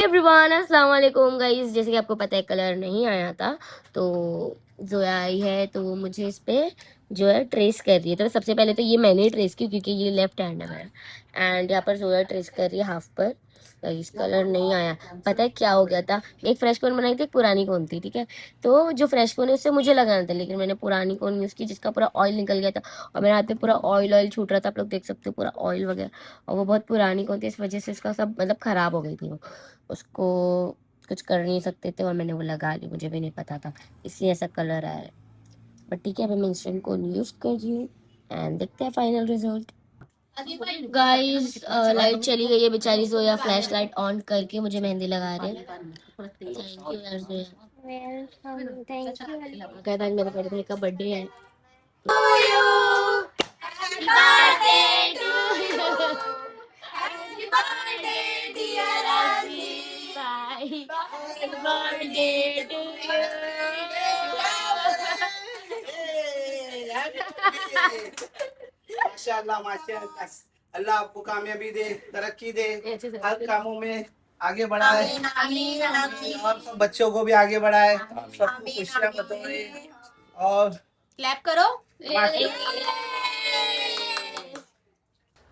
Everyone अस्सलाम वालेकुम guys. जैसे कि आपको पता है कलर नहीं आया था तो जोया आई है तो वो मुझे इस पे जो है ट्रेस कर रही है। तो सबसे पहले तो ये मैंने ही ट्रेस की क्योंकि ये लेफ्ट हैंड है मेरा। एंड यहाँ पर जोया ट्रेस कर रही है हाफ पर। गाइस कलर नहीं आया। पता है क्या हो गया था, एक फ्रेश कोन बनाई थी, एक पुरानी कोन थी, ठीक है। तो जो फ्रेश कोन है उससे मुझे लगाना था लेकिन मैंने पुरानी कोन यूज़ की जिसका पूरा ऑयल निकल गया था और मेरे हाथ पे पूरा ऑयल ऑयल छूट रहा था। आप लोग देख सकते हो पूरा ऑयल वगैरह। और वो बहुत पुरानी कोन थी, इस वजह से इसका सब मतलब ख़राब हो गई थी वो। उसको कुछ कर नहीं सकते थे और मैंने वो लगा ली, मुझे भी नहीं पता था इसलिए ऐसा कलर आया है। बट ठीक है, अभी मैं इंस्टेंट कोन यूज़ कर रही हूँ एंड देखते हैं फाइनल रिजल्ट। गाइस लाइट चली गई है बेचारी जोया फ्लैश लाइट ऑन करके मुझे मेहंदी लगा रही है। थैंक यू यार जोया। Welcome, thank you. कहता है मेरे बड़े भाई का बर्थडे है। माशाअल्लाह माशाअल्लाह। अल्लाह आपको कामयाबी दे, तरक्की दे, हर कामों में आगे बढ़ाए और सब बच्चों को भी आगे बढ़ाए, सबको खुशियां बतौरे और क्लैप करो।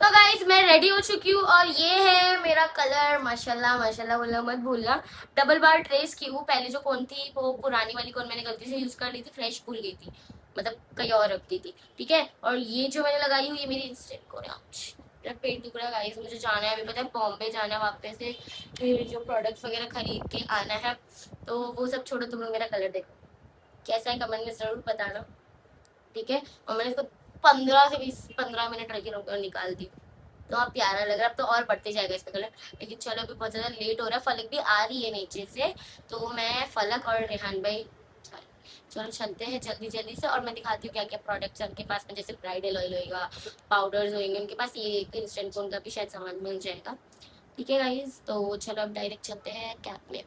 तो गाइस मैं रेडी हो चुकी हूँ और ये है मेरा कलर। माशाल्लाह माशाल्लाह बोलना मत भूलना। डबल बार ट्रेस की हूँ। पहले जो कौन थी वो पुरानी वाली कौन मैंने गलती से यूज कर ली थी, फ्रेश भूल गई थी, मतलब कहीं और रख दी थी, ठीक है। और ये जो मैंने लगाई हुई ये मेरी इंस्टेंट कौन है। मेरा पेट दुख रहा है गाइस, मुझे जाना है अभी, पता है बॉम्बे जाना है वापस से, फिर जो प्रोडक्ट्स वगैरह खरीद के आना है। तो वो सब छोड़ो, तुम लोग मेरा कलर देखो कैसा है, कमेंट में जरूर बताना, ठीक है। और मैंने इसको 15 से 20 15 मिनट रखी और निकाल दी तो अब प्यारा लग रहा है। अब तो और बढ़ते जाएगा इसका कलर। लेकिन चलो अभी बहुत ज्यादा लेट हो रहा है, फलक भी आ रही है नीचे से, तो मैं फलक और रेहान भाई चलो चलते हैं जल्दी जल्दी से और मैं दिखाती हूँ क्या क्या प्रोडक्ट्स है उनके पास में। जैसे ब्राइडल ऑयल होएगा, पाउडर्स होंगे उनके पास, ये इंस्टेंट फोन का भी शायद सामान मिल जाएगा, ठीक है गाइज। तो चलो अब डायरेक्ट चलते हैं कैब में।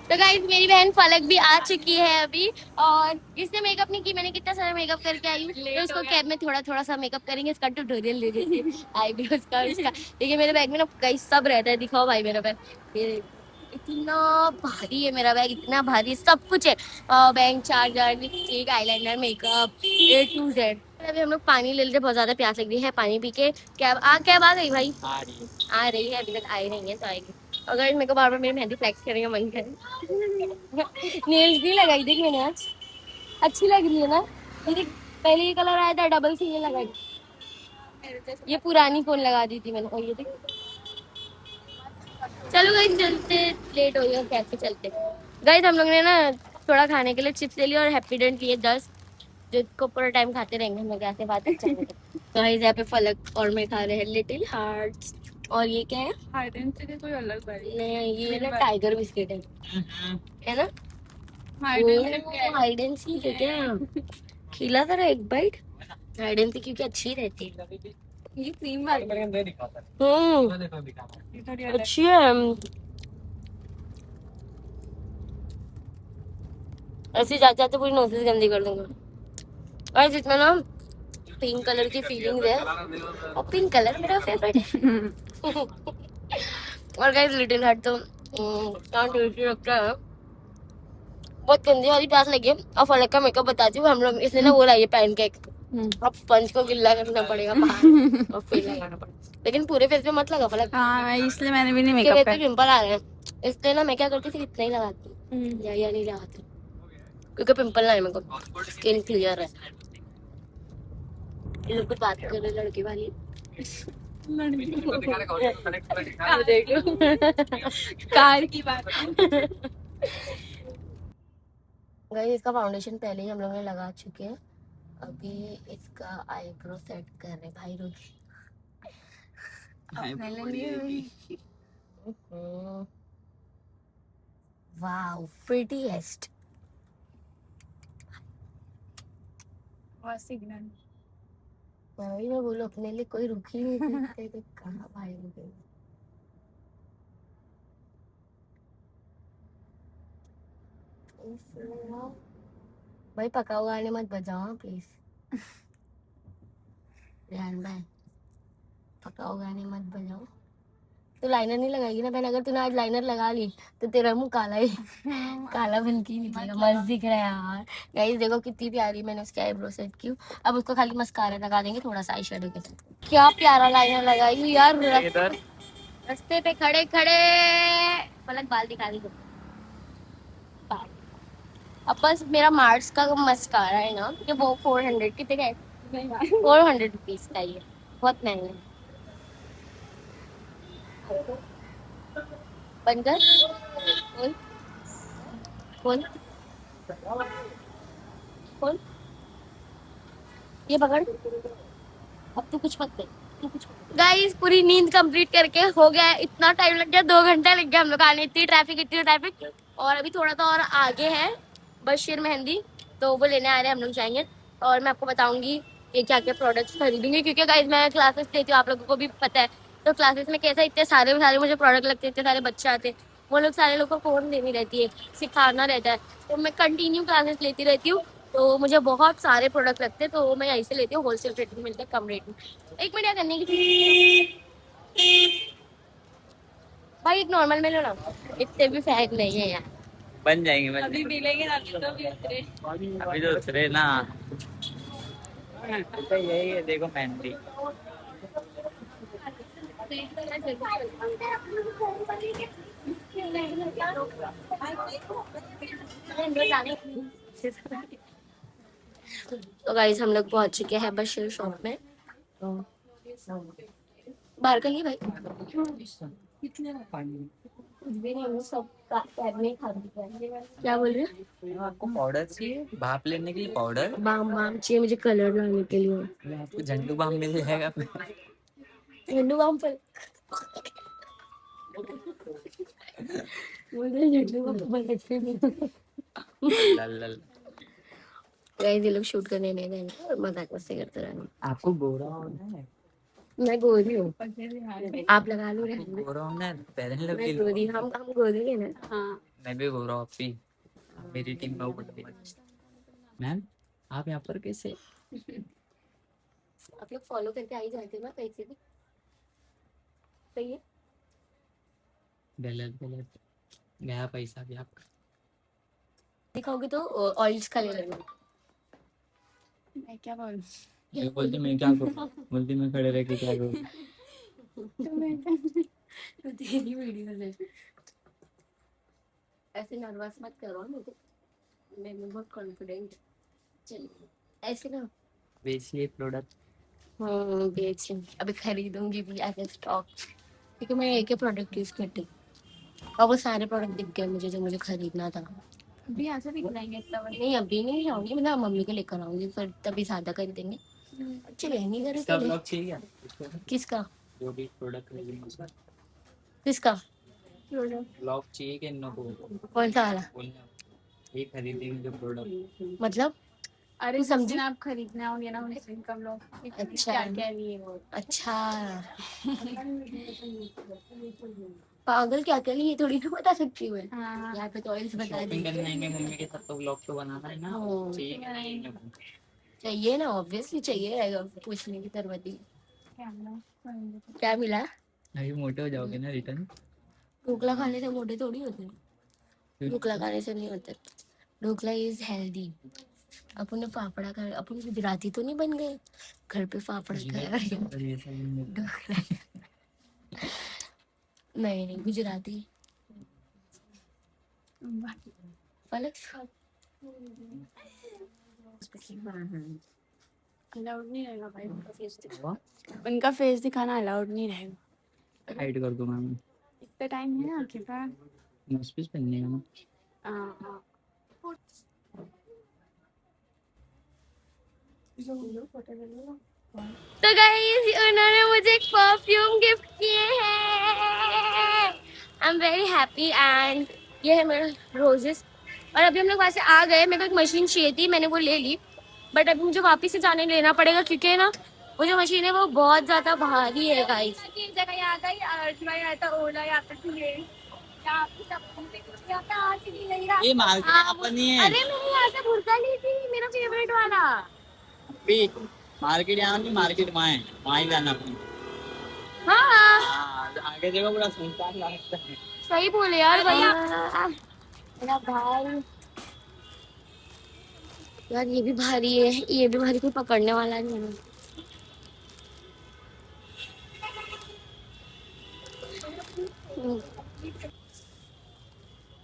तो गाइज मेरी बहन फलक भी आ चुकी है अभी और इसने मेकअप नहीं की, मैंने कितना सारा मेकअप करके आई हूँ। तो उसको कैब में थोड़ा थोड़ा सा मेकअप करेंगे, इसका ट्यूटोरियल ले देंगे आईब्रोज का इसका। देखिए मेरे बैग में ना कई सब रहता है, दिखाओ भाई मेरा बैग इतना भारी है, मेरा बैग इतना भारी है, सब कुछ है, bank charger lipstick eyeliner makeup A to Z। अभी हम लोग पानी ले लेते, बहुत ज्यादा प्यास लग रही है, पानी पी के कैब आ गई भाई, आ रही है, अभी तक आई नहीं है तो आएगी। अगर मेरे को बार बार मेरी मेहंदी फ्लेक्स करने का मन करे। नेल्स भी लगाई देख मैंने आज, अच्छी लग रही है ना। ये देख, पहले ये कलर आया था डबल सी, ये लगाई, ये पुरानी फोन लगा दी थी मैंने। और ये देख, चलो गाइस चलते, लेट हो गया, कैसे चलते। गाइस हम लोग ने ना थोड़ा खाने के लिए चिप्स ले लिया और हैप्पी डेंट लिए 10, जिसको पूरा टाइम खाते रहेंगे हम लोग, ऐसे बात चलेंगे। गाइस यहाँ पे फलक और मैं खा रहे हैं लिटिल हार्ट्स। और ये क्या है, हाइडेंसिटी कोई अलग बारी नहीं ये ना टाइगर बिस्किट है ना। हाइड एंड सीक है क्या, खिला था एक बाइट। हाइड एंड सीक क्योंकि अच्छी रहती है। ये क्रीम वाली अच्छी है। ऐसे जाते जाते पूरी नोटिस गंदी कर दूंगा। और जितना ना पिंक कलर की फीलिंग है, और पिंक कलर मेरा फेवरेट है। और गाइस लिटिल हार्ट तो क्या टेस्टी लगता है। बहुत गंदी वाली प्यास लगी है। और फलक का मेकअप बताती हूँ, हम लोग इसने ना वो लाई है पैनकेक, अब स्पंज को गिल्ला करना पड़ेगा बाहर और फिर लगाना पड़ेगा, लेकिन पूरे फेस पे मत लगा फलक। हाँ इसलिए मैंने भी नहीं इसके मेकअप फेस पे कर। पिंपल आ रहे हैं, इसलिए ना मैं क्या करती थी इतना ही लगाती हूँ, या नहीं लगाती क्योंकि पिंपल ना है मेरे को, स्किन क्लियर है। ये लोग कुछ बात कर रहे लड़की वाली। देख लो कार की बात। गाइस इसका फाउंडेशन पहले ही हम लोग ने लगा चुके हैं, अभी इसका आईब्रो सेट कर रहे भाई रुक। Wow prettiest. सिग्नल वही मैं बोलूं, अपने लिए कोई रुक ही नहीं सकते तो कहाँ भाई रुके। भाई पका हुआ गाने मत बजाओ प्लीज, रेहान भाई पका हुआ गाने मत बजाओ। तू लाइनर नहीं लगाएगी ना बहन? अगर तूने आज लाइनर लगा ली तो तेरा मुंह काला ही काला बन के ही निकलेगा। मस्त दिख रहा है यार। गाइस देखो कितनी प्यारी मैंने उसकी आईब्रो सेट की। अब उसको खाली मस्कारा लगा देंगे थोड़ा सा आई शेडो के साथ। क्या प्यारा लाइनर लगाई हुई यार। रास्ते पे खड़े खड़े पलक बाल दिखा दी। अब बस मेरा मार्स का मस्कारा है ना, ये वो 400 कितने का है? 400 रुपीज का। ये बहुत महंगा है। बनकर खोल खोल खोल, ये पकड़। अब तू कुछ मत दे, तू कुछ गाइस पूरी नींद कंप्लीट करके हो गया है। इतना टाइम लग गया, 2 घंटे लग गया हम लोग आने। इतनी ट्रैफिक। और अभी थोड़ा तो और आगे है बशीर मेहंदी, तो वो लेने आ रहे हैं, हम लोग जाएंगे। और मैं आपको बताऊंगी कि क्या क्या प्रोडक्ट्स खरीदूंगी, क्योंकि गाइस मैं क्लासेस लेती हूँ, आप लोगों को भी पता है। तो क्लासेस में कैसा इतने सारे मुझे प्रोडक्ट लगते हैं, इतने सारे बच्चे आते हैं, वो लोग सारे लोग को फोन देनी रहती है, सिखाना रहता है। तो मैं कंटिन्यू क्लासेस लेती रहती हूँ, तो मुझे बहुत सारे प्रोडक्ट लगते हैं, तो मैं यहीं से लेती हूँ। होलसेल रेट में मिलते हैं, कम रेट में। एक मिनट क्या करने की भाई, एक नॉर्मल में लो ना, इतने भी फैक नहीं है यार। बन जाएंगे अभी मिलेंगे ना, अभी तो भी उतरे। अभी तो उतरे ना। तो यही है, देखो मेहंदी। तो गाइस हम लोग पहुंच चुके हैं बशीर शॉप में। तो बाहर का ही भाई कुछ भी नहीं, हम सब कैब में खा रहे हैं। क्या बोल रहे हैं? आपको पाउडर चाहिए भाप लेने के लिए? पाउडर बाम बाम चाहिए मुझे कलर लाने के लिए। आपको झंडू बाम मिल जाएगा। झंडू बाम पर बोल रहे झंडू बाम पर अच्छे नहीं। लल। गाइस ये लोग शूट करने नहीं देंगे, मजाक मस्ती करते रहना। आपको गोरा होना है? मैं गोरी हूँ, आप लगा लो। आपको गोरा होना है, पहले लोग मैं गोरी, हम गोरी है ना। हाँ मैं भी गोरा हूँ। आप भी मेरी टीम में हो। मैम आप यहाँ पर कैसे? आप लोग फॉलो करके आ ही जाते ना कहीं से भी। सही है। गलत गया पैसा भी आपका। दिखाओगे तो ऑयल्स का ले लेना। मैं क्या बोलूं? ये बोलती मैं क्या करूँ? बोलती मैं खड़े रह के क्या करूँ? तो तेरी वीडियो ले। ऐसे नर्वस मत करो मुझे, मैं बहुत कॉन्फिडेंट। चलिए ऐसे ना बेचिए प्रोडक्ट। बेच अभी खरीदूंगी भी एज स्टॉक, क्योंकि मैं एक ही प्रोडक्ट यूज करती हूँ और वो सारे प्रोडक्ट दिख गए मुझे जो मुझे खरीदना था। अभी ऐसे भी दिखलाएंगे इतना बड़ा। नहीं अभी नहीं जाऊंगी, मैं ना मम्मी को लेकर आऊंगी, फिर तभी ज्यादा खरीदेंगे। चलिए नहीं करे इसका ब्लॉग चाहिए? किसका? जो भी प्रोडक्ट खरीदेंगे उसका किसका ब्लॉग चाहिए कि नो? कौन सा वाला? ये खरीदेंगे जो प्रोडक्ट। मतलब अरे समझी? समझे आप खरीदना होंगे ना उन्हें इनका ब्लॉग। अच्छा। क्या क्या लिए वो। अच्छा पागल, क्या क्या लिए थोड़ी ना बता सकती हूँ मैं। हाँ यहाँ पे तो ऑयल्स बता शॉपिंग दी। करने आएंगे मम्मी के साथ तो ब्लॉग तो बनाना है ना। हाँ। चाहिए कि नहीं? चाहिए ना, ऑब्वियसली चाहिए रहेगा, पूछने की जरूरत ही। क्या मिला? अभी मोटे हो जाओगे ना रिटर्न। ढोकला खाने से मोटे थोड़ी होते हैं, ढोकला खाने से नहीं होते। Dhokla is healthy. अपन फाफड़ा कर, अपन गुजराती तो नहीं बन गए, घर पे फाफड़ा खाया। ढोकला नहीं गुजराती पलक अलाउड नहीं रहेगा भाई उनका फेस दिखाना अलाउड नहीं रहेगा। हाइड कर दूंगा मैं। इतना टाइम है ना आपके पास। नोस्पिस पहनने का ना। हाँ तो गाइस उन्होंने मुझे एक परफ्यूम गिफ्ट किए हैं। I am very happy and ये है मेरा रोजेस। और अभी हम लोग वहां से आ गए, मेरे को एक मशीन चाहिए थी, मैंने वो ले ली, बट अभी मुझे वापस से जाने लेना पड़ेगा, क्योंकि ना वो जो मशीन है वो बहुत ज्यादा भारी है गाइस। एक जगह याद आई, अर्जुन आया था, ओला या फिर ये ये मार्केट अपनी है। अरे मैंने यहाँ से बुर्का ली थी, मेरा फेवरेट वाला। मार्केट यहाँ नहीं, मार्केट वहाँ है, वहाँ ही जाना अपनी। हाँ हाँ आगे आपके जगह बड़ा सुनसान लगता है। सही बोले यार भैया। मेरा भाई यार, ये भी भारी है, ये भी भारी, कोई पकड़ने वाला नहीं है।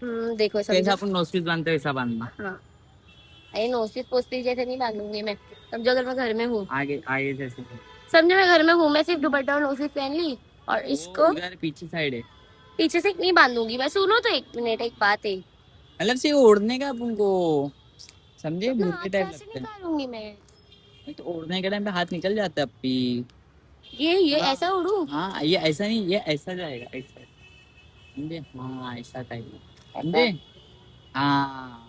हम्म, देखो कैसे समझो। अपन नोस्पिस बांधते हैं वैसा बांधना। हाँ, अरे नोस्टिस पोस्टिस जैसे नहीं बांधूंगी मैं। समझो अगर मैं घर में हूँ, आगे आगे जैसे समझो मैं घर में हूँ, मैं सिर्फ दुपट्टा और नोस्टिस पहन ली और वो इसको उधर पीछे साइड है। पीछे से नहीं बांधूंगी मैं। सुनो तो एक मिनट, एक बात है। मतलब से ओढ़ने का अपन को समझे, तो अपना बुरके हाथ टाइप कैसे लगते हैं। निकालूंगी मैं? नहीं तो ओढ़ने के टाइम पे हाथ निकल जाता है अपी। ये हाँ ऐसा उड़ू? हाँ, ये ऐसा नहीं, ये ऐसा जाएगा ऐसा, समझे? हाँ ऐसा टाइप, समझे? हाँ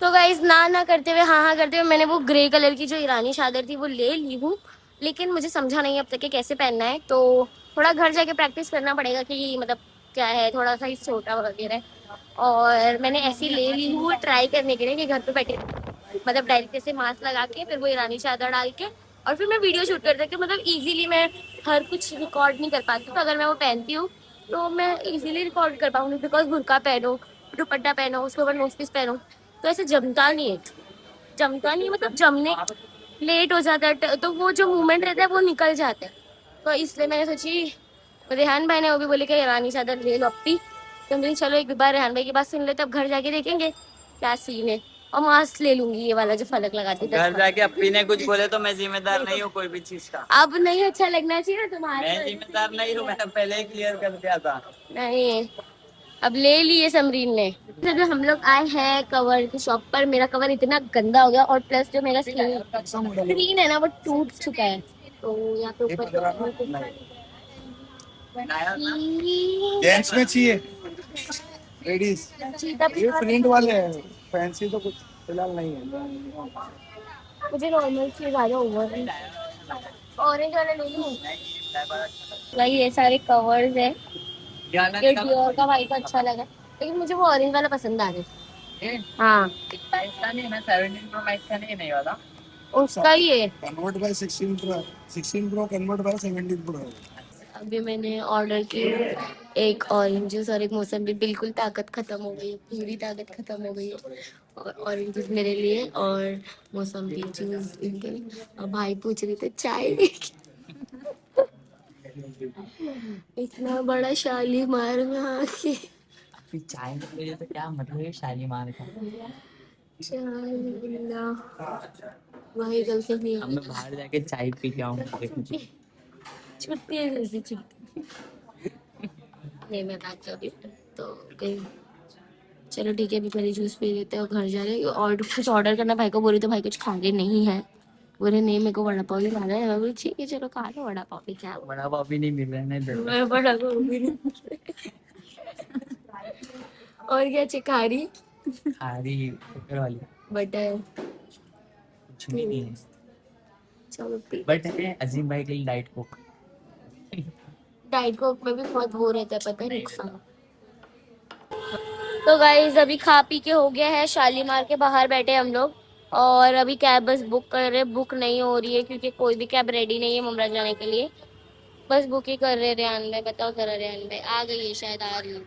तो गाइस, ना ना करते हुए हाँ हाँ करते हुए मैंने वो ग्रे कलर की जो ईरानी चादर थी वो ले ली हूँ। लेकिन मुझे समझा नहीं अब तक कि कैसे पहनना है, तो थोड़ा घर जाके प्रैक्टिस करना पड़ेगा कि मतलब क्या है, थोड़ा सा ही छोटा वगैरह। और मैंने ऐसी ले ली हूँ ट्राई करने के लिए कि घर पे बैठे मतलब डायरेक्ट ऐसे मास्क लगा के फिर वो ईरानी चादर डाल के और फिर मैं वीडियो शूट कर सकती हूँ। मतलब इजीली मैं हर कुछ रिकॉर्ड नहीं कर पाती, तो अगर मैं वो पहनती हूँ तो मैं इजीली रिकॉर्ड कर पाऊंगी। बिकॉज बुर्का पहनो, दुपट्टा पहनो, उसके ऊपर नोस्पिस पहनो, तो ऐसे जमता नहीं है। जमता नहीं है, मतलब जमने लेट हो जाता है, तो वो जो मूवमेंट रहता है वो निकल जाता है। तो इसलिए मैंने सोची, रेहान भाई ने वो भी बोले कि ईरानी चादर ले लो अपी। तो मैंने चलो एक बार रेहान भाई की बात सुन ले, तब घर जाके देखेंगे क्या सीन है। और मास्क ले लूंगी ये वाला जो फलक लगाती है घर जाके अपी ने कुछ बोले तो मैं जिम्मेदार नहीं हूँ कोई भी चीज का। अब नहीं अच्छा लगना चाहिए ना तुम्हारे मैं वजह से जिम्मेदार ही नहीं हूँ, है। मैंने पहले ही क्लियर कर दिया था। नहीं, अब ले लिए समरीन ने। जब हम लोग आए हैं कवर की शॉप पर, मेरा कवर इतना गंदा हो गया और प्लस जो मेरा स्क्रीन है ना वो टूट चुका है। तो यहाँ पे ऊपर जेंट्स में चाहिए, लेडीज ये प्रिंट वाले हैं, फैंसी तो कुछ फिलहाल नहीं है। मुझे नॉर्मल चीज आ जाओ, ओवर ऑरेंज वाला ले लूं। भाई ये सारे कवर्स है, ये डियोर का भाई को अच्छा लगा, लेकिन मुझे वो ऑरेंज वाला पसंद आ रहा है। हाँ, ऐसा नहीं है, 17 प्रो मैक्स का नहीं वाला। उसका ही है। Convert by 16 pro, 16 pro convert by 17 pro. अभी मैंने ऑर्डर की एक ऑरेंज जूस और एक मौसमी। बिल्कुल ताकत खत्म हो गई है, पूरी ताकत खत्म हो गई है। और ऑरेंज जूस मेरे लिए और मौसमी जूस इनके लिए। और भाई पूछ रहे थे चाय इतना बड़ा शालीमार में आके फिर चाय के लिए तो क्या मतलब है शालीमार का। चाय ना, वही गलती नहीं अब मैं बाहर जाके चाय पी के आऊंगा मुझे। छुट्टी है, जैसी छुट्टी नहीं, मैं बात कर रही हूँ तो कहीं। चलो ठीक है, अभी पहले जूस पी लेते हैं और घर जा रहे हैं। और कुछ ऑर्डर करना भाई को बोली तो भाई कुछ खा रहे नहीं है। बोले नहीं, मेरे को वड़ा पाव ही खाना है। मैं बोली ठीक है चलो खा लो वड़ा पाव भी, क्या हुआ? बड़ा पाव भी नहीं मिल रहा है, नहीं दे रहा। मैं वड़ा पाव भी नहीं और क्या चिकारी खा रही ऊपर वाली बटर। कुछ भी नहीं है, चलो पी। बट है अजीम भाई के लिए डाइट कोक। डाइट कोक में भी बहुत वो रहता है, पता है नुकसान। तो गाइस अभी खा पी के हो गया है, शालीमार के बाहर बैठे हम लोग। और अभी कैब बस बुक कर रहे, बुक नहीं हो रही है क्योंकि कोई भी कैब रेडी नहीं है मुमरा जाने के लिए। बस बुक ही कर रहे रेहान भाई। बताओ जरा रेहान भाई, आ गई है शायद, आ रही है,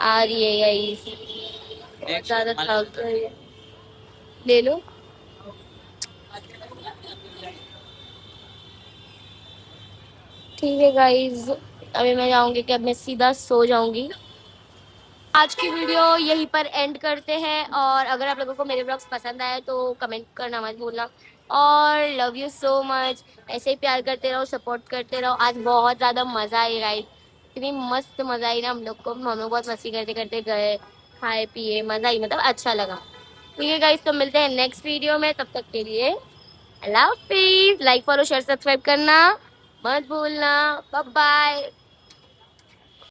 आ रही है गाइस। बहुत ज्यादा थक गई है, ले लो। ठीक है गाइस, अभी मैं जाऊंगी कि अब मैं सीधा सो जाऊंगी। आज की वीडियो यहीं पर एंड करते हैं। और अगर आप लोगों को मेरे ब्लॉग्स पसंद आए तो कमेंट करना मत भूलना। और लव यू सो मच, ऐसे ही प्यार करते रहो, सपोर्ट करते रहो। आज बहुत ज़्यादा मज़ा आई राइड, इतनी मस्त मज़ा आई ना हम लोग को। हम लोग बहुत मस्ती करते करते गए, खाए पिए, मज़ा आई, मतलब अच्छा लगा। ठीक है गाइस, तो मिलते हैं नेक्स्ट वीडियो में, तब तक के लिए अल्लाह हाफिज़। लाइक फॉलो शेयर सब्सक्राइब करना मत भूलना। Bye bye.